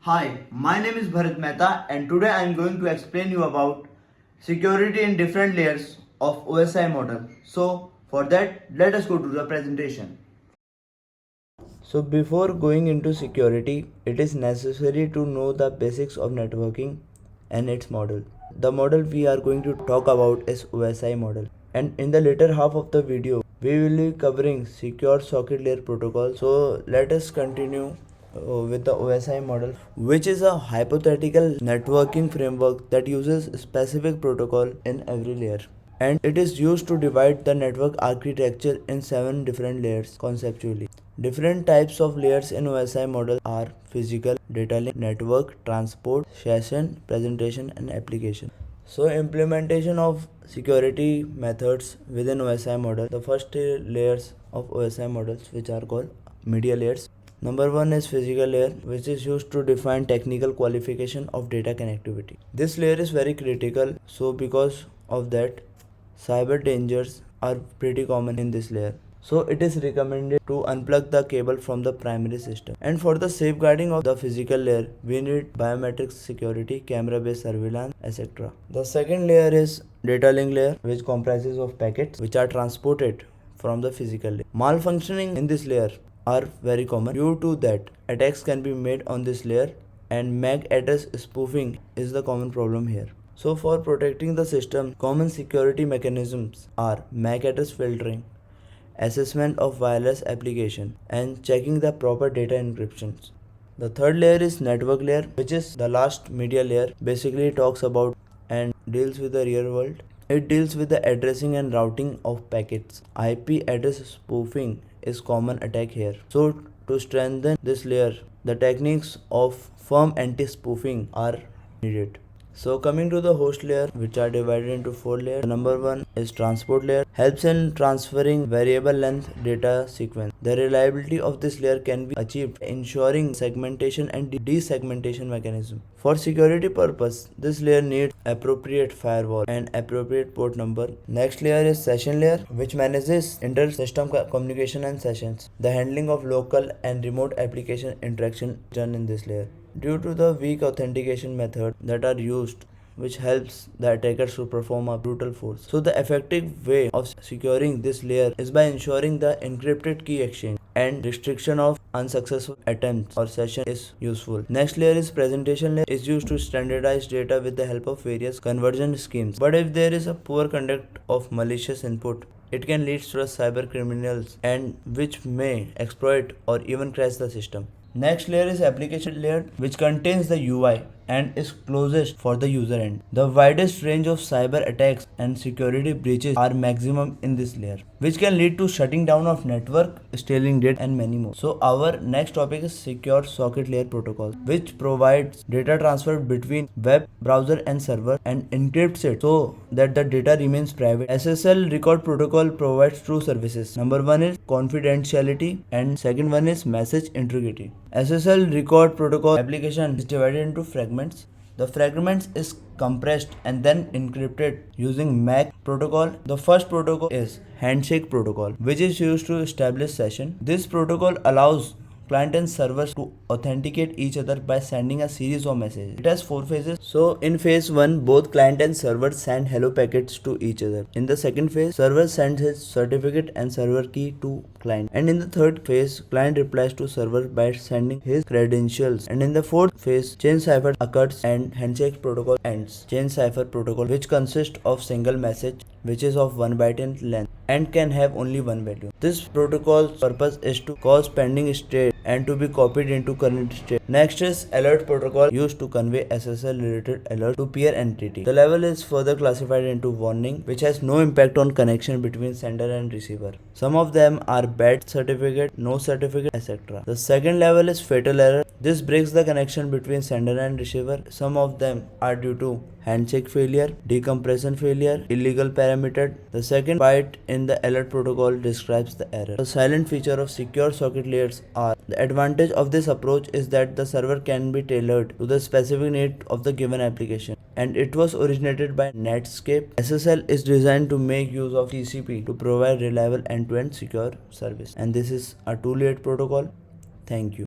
Hi, my name is Bharat Mehta and today I am going to explain you about security in different layers of OSI model. So for that, let us go to the presentation. So before going into security, it is necessary to know the basics of networking and its model. The model we are going to talk about is OSI model. And in the later half of the video, we will be covering secure socket layer protocol. So let us continue with the OSI model, which is a hypothetical networking framework that uses specific protocol in every layer. And it is used to divide the network architecture in 7 different layers conceptually. Different types of layers in OSI model are physical, data link, network, transport, session, presentation, and application. So implementation of security methods within OSI model. The first layers of OSI models, which are called media layers. Number one is physical layer, which is used to define technical qualification of data connectivity. This layer is very critical, so because of that, cyber dangers are pretty common in this layer. So it is recommended to unplug the cable from the primary system. And for the safeguarding of the physical layer, we need biometric security, camera-based surveillance, etc. The second layer is data link layer, which comprises of packets which are transported from the physical layer. Malfunctioning in this layer are very common. Due to that, attacks can be made on this layer and MAC address spoofing is the common problem here. So for protecting the system, common security mechanisms are MAC address filtering, assessment of wireless application, and checking the proper data encryptions. The third layer is network layer, which is the last media layer. Basically talks about and deals with the real world. It deals with the addressing and routing of packets. IP address spoofing is common attack here. So to strengthen this layer, the techniques of firm anti-spoofing are needed. So coming to the host layer, which are divided into 4 layers. The number one is transport layer, helps in transferring variable length data sequence. The reliability of this layer can be achieved ensuring segmentation and desegmentation mechanism. For security purpose, this layer needs appropriate firewall and appropriate port number. Next layer is session layer, which manages inter-system communication and sessions. The handling of local and remote application interaction is done in this layer. Due to the weak authentication method that are used, which helps the attackers to perform a brutal force. So the effective way of securing this layer is by ensuring the encrypted key exchange and restriction of unsuccessful attempts or session is useful. Next layer is presentation layer, is used to standardize data with the help of various conversion schemes. But if there is a poor conduct of malicious input, it can lead to cyber criminals and which may exploit or even crash the system. Next layer is application layer, which contains the UI and is closest for the user end. The widest range of cyber attacks and security breaches are maximum in this layer, which can lead to shutting down of network, stealing data, and many more. So our next topic is secure socket layer protocol, which provides data transfer between web browser and server and encrypts it so that the data remains private. SSL record protocol provides two services. Number one is confidentiality and second one is message integrity. SSL record protocol application is divided into fragments. The fragments is compressed and then encrypted using MAC protocol. The first protocol is handshake protocol, which is used to establish session. This protocol allows client and servers to authenticate each other by sending a series of messages. It has 4 phases. So in phase 1, both client and server send hello packets to each other. In the second phase, server sends his certificate and server key to client. And in the third phase, client replies to server by sending his credentials. And in the fourth phase, chain cipher occurs and handshake protocol ends. Chain cipher protocol, which consists of single message which is of 1 byte in length and can have only one value. This protocol's purpose is to cause pending state and to be copied into current state. Next is alert protocol, used to convey SSL related alert to peer entity. The level is further classified into warning, which has no impact on connection between sender and receiver. Some of them are bad certificate, no certificate, etc. The second level is fatal error. This breaks the connection between sender and receiver. Some of them are due to handshake failure, decompression failure, illegal parameter. The second byte in the alert protocol describes the error. The silent feature of secure socket layers are the advantage of this approach is that the server can be tailored to the specific need of the given application, and it was originated by Netscape. SSL is designed to make use of TCP to provide reliable end-to-end secure service, and this is a two-layered protocol. Thank you.